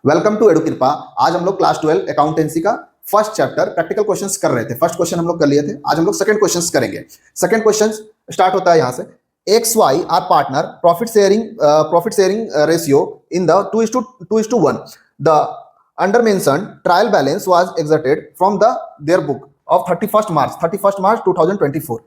Welcome to एडुकृपा। आज हम लोग क्लास 12 अकाउंटेंसी का फर्स्ट चैप्टर प्रैक्टिकल क्वेश्चंस कर रहे थे। फर्स्ट क्वेश्चन हम लोग कर लिए थे, आज हम लोग सेकंड क्वेश्चंस करेंगे। सेकंड क्वेश्चन स्टार्ट होता है यहाँ से। X Y are partner, profit sharing ratio in the 2:1। The under mention trial balance was extracted from the their book of 31 March 2024।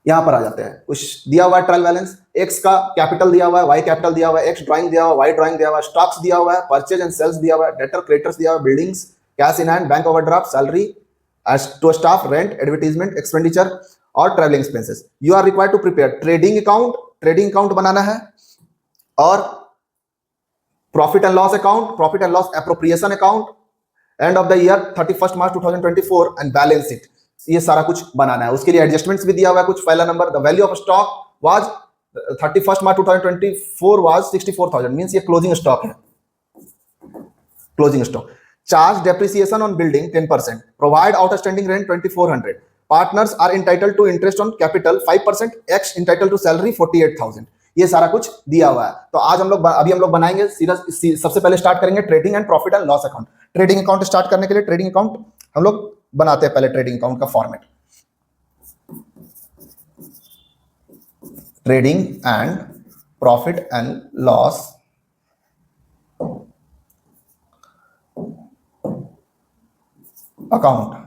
यहां पर आ जाते हैं, कुछ दिया हुआ है ट्रायल बैलेंस, एक्स का कैपिटल दिया हुआ है, वाई कैपिटल दिया हुआ है, एक्स ड्राइंग दिया हुआ है, वाई ड्राइंग दिया हुआ है, स्टॉक्स दिया हुआ है, परचेज एंड सेल्स दिया हुआ है, डेटर क्रेडिटर्स दिया हुआ है, buildings, cash in hand, bank overdraft, salary to staff, rent, advertisement expenditure और travelling expenses. You are required to prepare trading account बनाना है, और profit and loss appropriation account end of the year 31 March 2024 end balance sheet. ये सारा कुछ बनाना है। उसके लिए एडजस्टमेंट्स भी दिया हुआ है कुछ। पहला number, the value of stock was 31 March 2024 was 64,000, means ये क्लोजिंग स्टॉक है। Closing stock. Charge depreciation on building 10%, provide outstanding rent 2400, partners are entitled to interest on capital 5%, X entitled to salary 48,000। ये सारा कुछ दिया हुआ है। तो आज हम लोग बनाएंगे सीधा। सबसे पहले स्टार्ट करेंगे trading and profit and loss account. Trading account start करने के लिए ट्रेडिंग अकाउंट हम लोग बनाते हैं। पहले ट्रेडिंग अकाउंट का format, trading and profit and loss account.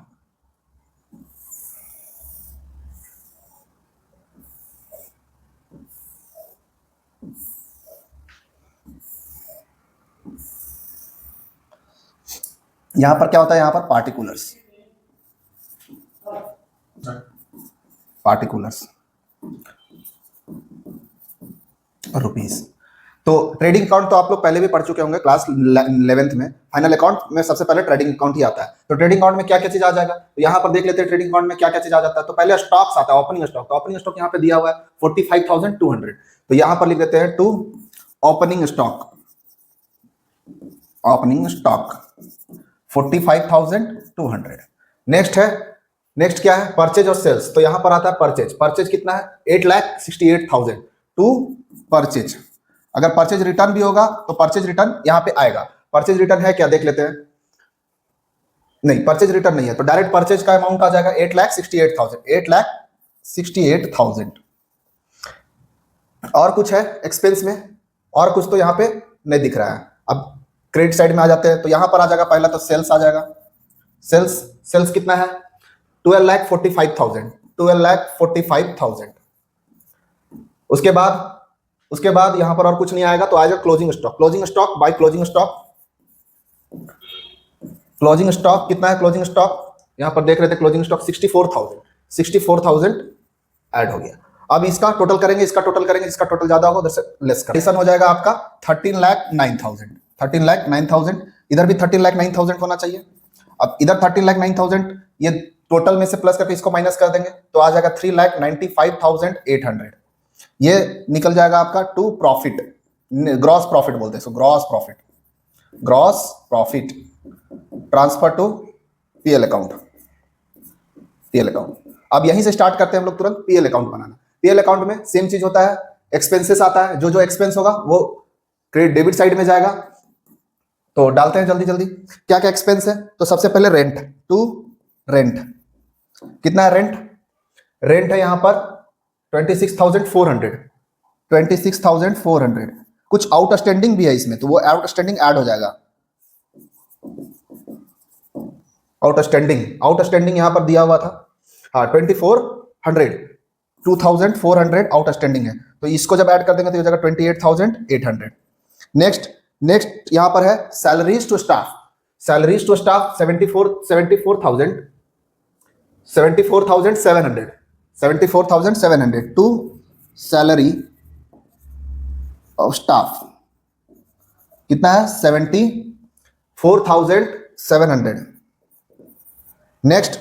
यहां पर क्या होता है, यहां पर पार्टिकुलर्स रुपीस। तो ट्रेडिंग अकाउंट तो आप लोग पहले भी पढ़ चुके होंगे क्लास 11th में। फाइनल अकाउंट में सबसे पहले ट्रेडिंग अकाउंट ही आता है। तो ट्रेडिंग अकाउंट में क्या क्या चीज आ जाएगा, तो यहां पर देख लेते हैं ट्रेडिंग अकाउंट में क्या क्या चीज आ जाता है। तो पहले स्टॉक्स आता है, ओपनिंग स्टॉक। तो ओपनिंग स्टॉक यहां पे दिया हुआ है 45,200। तो यहां पर लिख देते हैं टू ओपनिंग स्टॉक 45,200। नेक्स्ट क्या है, परचेज और सेल्स। तो यहां पर आता है परचेज कितना है, 8,68,000 टू परचेज। अगर परचेज रिटर्न भी होगा तो परचेज रिटर्न यहां पे आएगा। परचेज रिटर्न है क्या, देख लेते हैं। नहीं, परचेज रिटर्न नहीं है, तो डायरेक्ट परचेज का अमाउंट आ जाएगा 8,68,000। और कुछ है एक्सपेंस में, और कुछ तो यहां पे नहीं दिख रहा है। अब क्रेडिट साइड में आ जाते हैं, तो यहां पर आ जाएगा पहला तो सेल्स आ जाएगा। सेल्स कितना है, 12,45,000। उसके बाद यहां पर और कुछ नहीं आएगा, तो आएगा क्लोजिंग स्टॉक। क्लोजिंग स्टॉक कितना है, क्लोजिंग स्टॉक यहां पर देख रहे थे, क्लोजिंग स्टॉक 64,000 ऐड हो गया। अब इसका टोटल करेंगे, जिसका टोटल ज्यादा होगा उधर से लेस कर हो जाएगा आपका 13,09,000। इधर भी 13,09,000 होना चाहिए। अब इधर 13,09,000, ये टोटल में से प्लस करके इसको माइनस कर देंगे तो आ जाएगा 3,95,800। ये निकल जाएगा आपका टू प्रॉफिट, ग्रॉस प्रॉफिट बोलते हैं, gross profit transfer to PL account. अब यहीं से स्टार्ट करते हैं हम लोग तुरंत पीएल अकाउंट बनाना। पीएल अकाउंट में सेम चीज होता है, एक्सपेंसेस आता है। जो एक्सपेंस होगा वो क्रेडिट डेबिट साइड में जाएगा। तो डालते हैं जल्दी क्या क्या एक्सपेंस है। तो सबसे पहले रेंट कितना है, रेंट है यहां पर 26,400। कुछ आउटस्टैंडिंग भी है इसमें, तो वो आउटस्टैंडिंग ऐड हो जाएगा। आउटस्टैंडिंग यहां पर दिया हुआ था, हाँ 2,400 आउटस्टैंडिंग है। तो इसको जब ऐड कर देंगे तो ये हो जाएगा 28,800। नेक्स्ट यहां पर है salaries to staff 74,700 to salary of staff कितना है, 74,700। नेक्स्ट,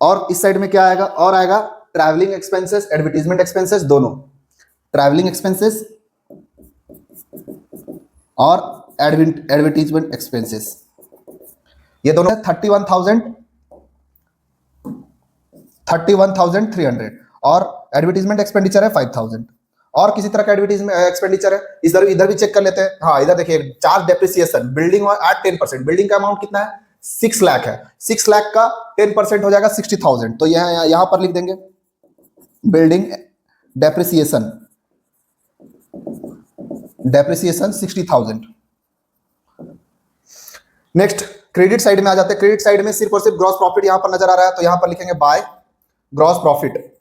और इस साइड में क्या आएगा, और आएगा ट्रैवलिंग एक्सपेंसेस, एडवर्टाइजमेंट एक्सपेंसेस, दोनों ट्रैवलिंग एक्सपेंसेस और एडवर्टाइजमेंट एक्सपेंसेस। ये दोनों 31,300 और एडवर्टाइजमेंट एक्सपेंडिचर है 5,000। और किसी तरह का एडवर्टीज में एक्सपेंडिचर है, इधर भी चेक कर लेते हैं। हाँ, इधर देखिए charge depreciation, building at 10%, building का अमाउंट कितना है 6 लाख है, 6 लाख का 10% हो जाएगा 60,000, तो यहां पर लिख देंगे building depreciation 60,000। Next credit side में आ जाते हैं। क्रेडिट साइड में सिर्फ और सिर्फ ग्रॉस प्रॉफिट यहां पर नजर आ रहा है, तो यहां पर लिखेंगे by gross profit.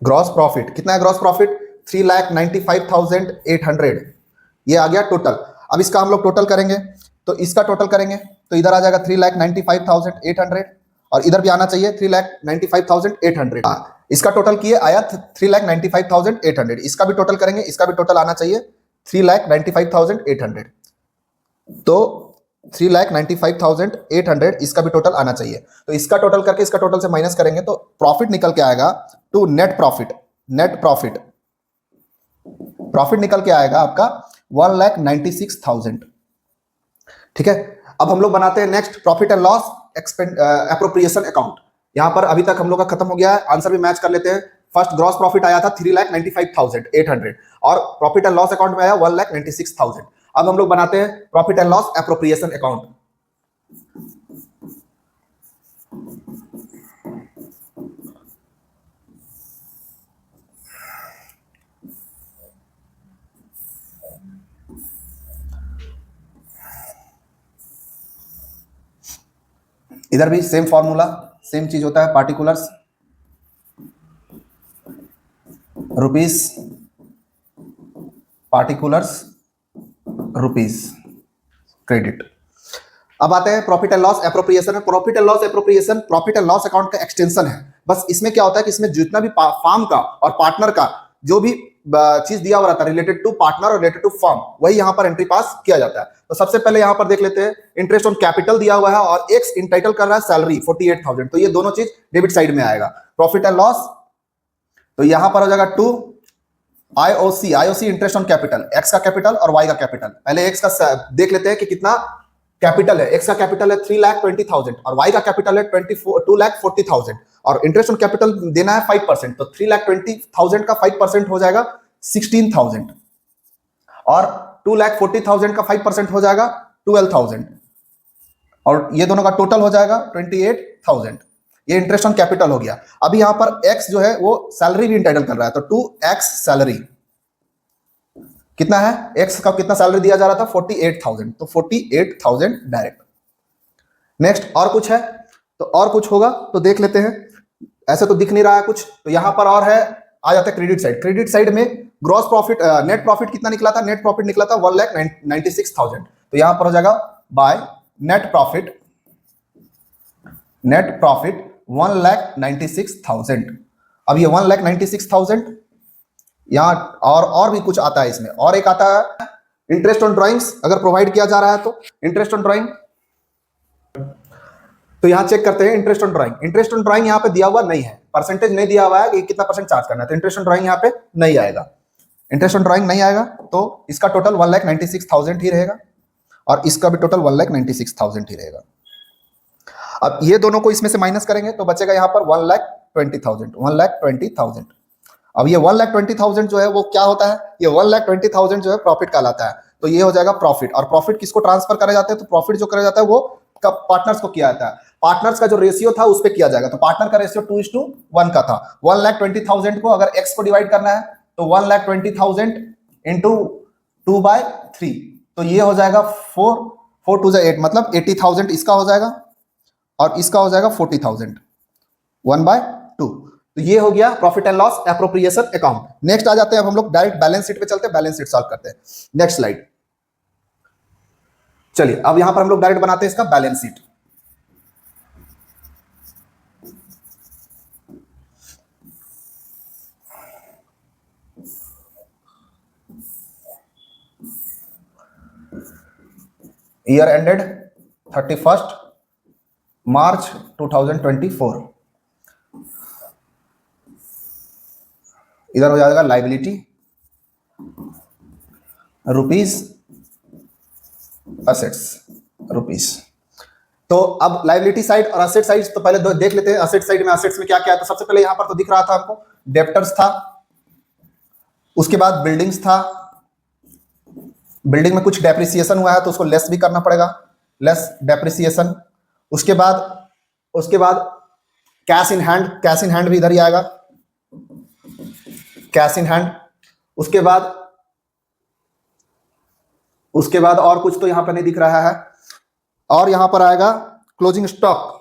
Gross profit कितना है, ग्रॉस प्रॉफिट 3,95,800, ये आ गया टोटल। अब इसका हम लोग टोटल करेंगे, तो इसका टोटल करेंगे तो इधर आ जाएगा 3,95,800 और इधर भी आना चाहिए 3,95,800। इसका टोटल किए आया 3,95,800, इसका भी टोटल करेंगे, इसका भी टोटल आना चाहिए 3,95,800, तो 3,95,800 इसका भी टोटल आना चाहिए। तो इसका टोटल करके इसका टोटल से माइनस करेंगे तो प्रॉफिट निकल के आएगा टू नेट प्रॉफिट। प्रॉफिट निकल के आएगा आपका 1,96,000। ठीक है, अब हम लोग बनाते हैं next profit and loss appropriation account. यहां पर अभी तक हम लोग का खत्म हो गया है, आंसर भी मैच कर लेते हैं। फर्स्ट ग्रॉस प्रॉफिट आया था 3,95,800 और प्रॉफिट एंड लॉस अकाउंट में आया 1,96,000। अब हम लोग बनाते हैं profit and loss appropriation account. इधर भी सेम फॉर्मूला, सेम चीज होता है, particulars rupees, particulars rupees credit. अब आते हैं profit and loss appropriation. Profit and loss appropriation profit and loss account का एक्सटेंशन है। बस इसमें क्या होता है कि इसमें जितना भी फार्म का और पार्टनर का जो भी चीज दिया हुआ रहता है रिलेटेड टू पार्टनर और रिलेटेड टू फर्म, वही यहां पर एंट्री पास किया जाता है। तो सबसे पहले यहां पर देख लेते हैं, इंटरेस्ट ऑन कैपिटल दिया हुआ है और एक्स इंटाइटल कर रहा है सैलरी 48,000, तो ये दोनों चीज डेबिट साइड में आएगा। प्रॉफिट एंड लॉस तो यहां पर हो जाएगा 2 IOC interest on capital, x का कैपिटल और वाई का कैपिटल। पहले एक्स का देख लेते हैं कि कितना कैपिटल है। एक्स का कैपिटल है 3,20,000 और वाई का कैपिटल है 2,40,000 और इंटरेस्ट ऑन कैपिटल देना है 5%, तो 3,20,000 का 5% हो जाएगा 16,000 और 2,40,000 का 5% हो जाएगा 12,000 और ये दोनों का टोटल हो जाएगा 28,000। ये इंटरेस्ट ऑन कैपिटल हो गया। अभी यहां पर एक्स जो है वो सैलरी भी इंटाइटल कर रहा है, तो 2x सैलरी कितना है, एक्स का कितना सैलरी दिया जा रहा था 48,000, तो 48,000 डायरेक्ट। नेक्स्ट और कुछ है, तो और कुछ होगा तो देख लेते हैं। ऐसे तो दिख नहीं रहा है कुछ, तो यहां पर और है, आ जाता है क्रेडिट साइड। क्रेडिट साइड में ग्रॉस प्रॉफिट नेट प्रॉफिट कितना निकला था, नेट प्रॉफिट निकला था 1,96,000, तो यहां पर हो जाएगा बाय नेट प्रॉफिट 1,96,000। अब ये 1,96,000 यहां और भी कुछ आता है इसमें, और एक आता है इंटरेस्ट ऑन ड्राइंग्स, अगर प्रोवाइड किया जा रहा है तो इंटरेस्ट ऑन ड्राइंग। तो यहां चेक करते हैं interest on drawing. Interest on drawing यहां पे दिया हुआ नहीं है, परसेंटेज नहीं दिया हुआ है कि कितना परसेंट चार्ज करना है, तो इंटरेस्ट ऑन ड्राइंग यहां पे नहीं आएगा। इंटरेस्ट ऑन ड्राइंग नहीं आएगा तो इसका टोटल 1,96,000 ही रहेगा और इसका भी टोटल 1,96,000 ही रहेगा। अब ये दोनों को इसमें से माइनस करेंगे तो बचेगा यहां पर 1,20,000। अब ये 1,20,000 जो है वो क्या होता है, ये 1,20,000 जो है प्रॉफिट कहलाता है, तो ये हो जाएगा प्रॉफिट। और प्रॉफिट किसको ट्रांसफर करे जाते हैं, तो प्रॉफिट जो करा जाता है वो पार्टनर्स को किया जाता है। पार्टनर्स का जो रेशियो था उस पर किया जाएगा, तो पार्टनर का रेशियो 2:1 का था। 1,20,000 को अगर x को डिवाइड करना है तो 1,20,000 इंटू 2/3, तो ये हो जाएगा 4 2 8, मतलब 80,000 इसका हो जाएगा और इसका हो जाएगा 40,000 1/2। तो ये हो गया profit and loss appropriation account. Next आ जाते हैं अब हम लोग डायरेक्ट बैलेंस शीट पे चलते हैं, बैलेंस शीट सॉल्व करते हैं। नेक्स्ट स्लाइड चलिए, अब यहां पर हम लोग डायरेक्ट बनाते हैं इसका balance sheet. Year ended 31 March 2024। इधर हो जाएगा लाइबिलिटी रुपीस, असेट्स रुपीस। तो अब लाइबिलिटी साइड और असेट साइड तो पहले देख लेते हैं। असेट साइड में, असेट्स में क्या क्या है, तो सबसे पहले यहां पर तो दिख रहा था आपको डेप्टर्स था, उसके बाद बिल्डिंग्स था, बिल्डिंग में कुछ डेप्रिसिएशन हुआ है तो उसको लेस भी करना पड़ेगा, लेस डेप्रिसिएशन। उसके बाद cash in hand, cash in hand भी इधर ही आएगा, कैश इन हैंड। उसके बाद और कुछ तो यहां पर नहीं दिख रहा है, और यहां पर आएगा क्लोजिंग स्टॉक,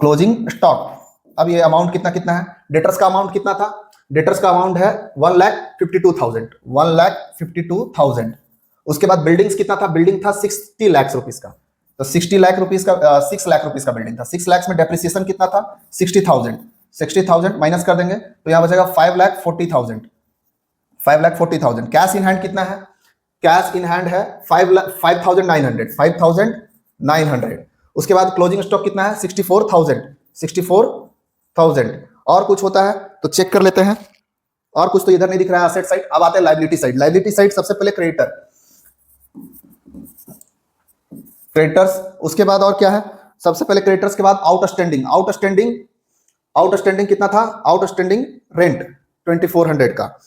क्लोजिंग स्टॉक। अब ये अमाउंट कितना कितना है, डेटर्स का अमाउंट कितना था, डेटर्स का अमाउंट है 1,52,000, 1,52,000। उसके बाद बिल्डिंग्स कितना था, बिल्डिंग था 60 लाख रुपीस का, तो 60 लाख रुपीस का 6 लाख रुपीस का बिल्डिंग था। 6 लाख में डेप्रिसिएशन कितना था, 60,000, 60,000 माइनस कर देंगे तो यहां बचेगा 5,40,000, 5,40,000। कैश इन हैंड कितना है, कैश इन हैंड है 5,900, 5,900। उसके बाद क्लोजिंग स्टॉक कितना है, 64,000, 64,000। और कुछ होता है तो चेक कर लेते हैं, और कुछ तो इधर नहीं दिख रहा है एसेट साइड। अब आते हैं लायबिलिटी साइड। लायबिलिटी साइड सबसे पहले क्रेडिटर, क्रेडिटर्स। उसके बाद और क्या है, सबसे पहले क्रेडिटर्स के बाद आउटस्टैंडिंग, आउटस्टैंडिंग, आउटस्टैंडिंग कितना था, आउटस्टैंडिंग रेंट 2,400 का,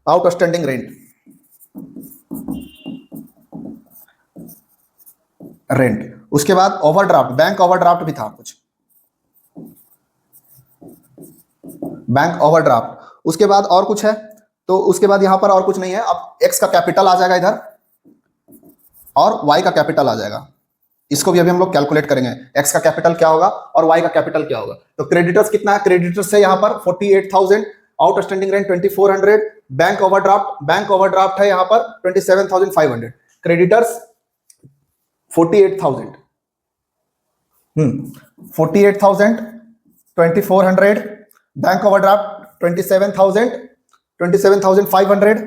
आउटस्टैंडिंग रेंट, रेंट। उसके बाद ओवरड्राफ्ट, बैंक ओवरड्राफ्ट भी था कुछ, बैंक ओवरड्राफ्ट। उसके बाद और कुछ है तो उसके बाद यहां पर और कुछ नहीं है। अब एक्स का कैपिटल आ जाएगा इधर और वाई का कैपिटल आ जाएगा, इसको भी अभी हम लोग कैलकुलेट करेंगे, एक्स का कैपिटल क्या होगा और वाई का कैपिटल क्या होगा। तो क्रेडिटर्स कितना है, क्रेडिटर्स है यहां पर 48,000, outstanding rent 2,400, bank overdraft, bank overdraft है यहां पर 27,500, क्रेडिटर्स 48,000, 48,000, 2,400, बैंक ओवरड्राफ्ट 27,000, 27,500,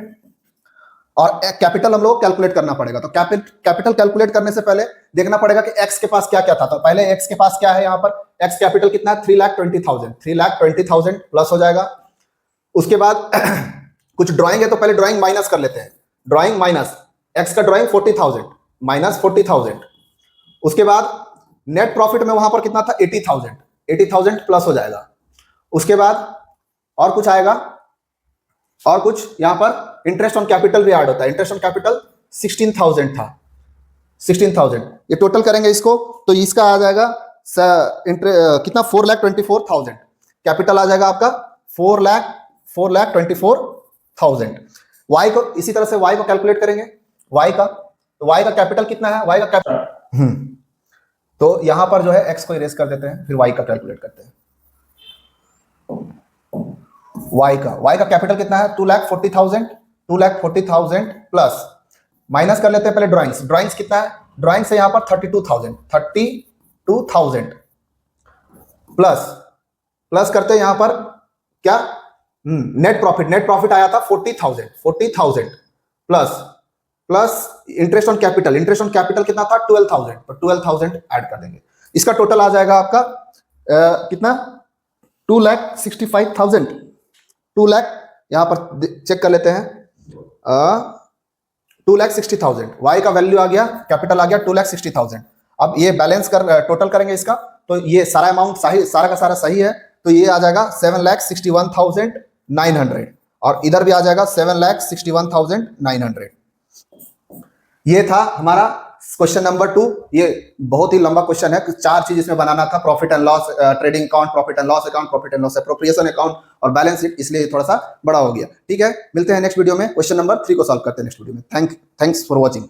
और कैपिटल हम लोग कैलकुलेट करना पड़ेगा। तो कैपिटल कैलकुलेट करने से पहले देखना पड़ेगा कि एक्स के पास क्या क्या था। तो पहले एक्स के पास क्या है, यहां पर एक्स कैपिटल कितना है, 3,20,000, 3,20,000 प्लस हो जाएगा। उसके बाद कुछ ड्राइंग है तो पहले ड्राइंग माइनस कर लेते हैं, ड्राइंग माइनस, एक्स का ड्राइंग 40,000 माइनस 40,000। उसके बाद नेट प्रॉफिट में वहां पर कितना था, 80,000, 80,000 प्लस हो जाएगा। उसके बाद और कुछ आएगा, और कुछ यहां पर इंटरेस्ट ऑन कैपिटल भी ऐड होता है, इंटरेस्ट ऑन कैपिटल 16,000 था, 16,000। ये टोटल करेंगे इसको तो इसका आ जाएगा कितना, 4,24,000। कैपिटल आ जाएगा आपका 4,24,000। वाई को इसी तरह से वाई को कैलकुलेट करेंगे, वाई का, तो वाई का कैपिटल कितना है, वाई का कैपिटल तो यहां पर जो है एक्स को इरेज कर देते हैं, फिर वाई का कैलकुलेट करते हैं। वाई का कैपिटल कितना है, 2,40,000, 2,40,000 प्लस माइनस कर लेते हैं पहले ड्राइंग्स, ड्राइंग्स कितना है, ड्राइंग्स है यहां पर 32,000, 32,000 प्लस करते हैं यहां पर क्या, नेट प्रॉफिट, नेट प्रॉफिट आया था 40,000, 40,000 plus interest on capital, interest on capital कितना था 12,000, तो 12,000 ऐड कर देंगे। इसका टोटल आ जाएगा आपका कितना, 2,65,000, 2 लाख, यहां पर चेक कर लेते हैं 2,60,000। वाई का वैल्यू आ गया, कैपिटल आ गया 2,60,000। अब ये बैलेंस कर टोटल करेंगे इसका, तो ये सारा अमाउंट सही, सारा का सारा सही है, तो ये आ जाएगा 7,61,900, और इधर भी आ जाएगा 7,61,900। ये था हमारा क्वेश्चन नंबर 2। ये बहुत ही लंबा क्वेश्चन है, 4 चीज इसमें बनाना था, profit and loss, trading account, profit and loss account, profit and loss appropriation account और बैलेंस शीट, इसलिए थोड़ा सा बड़ा हो गया। ठीक है, मिलते हैं नेक्स्ट वीडियो में, क्वेश्चन नंबर 3 को सॉल्व करते हैं नेक्स्ट वीडियो में। Thanks for watching.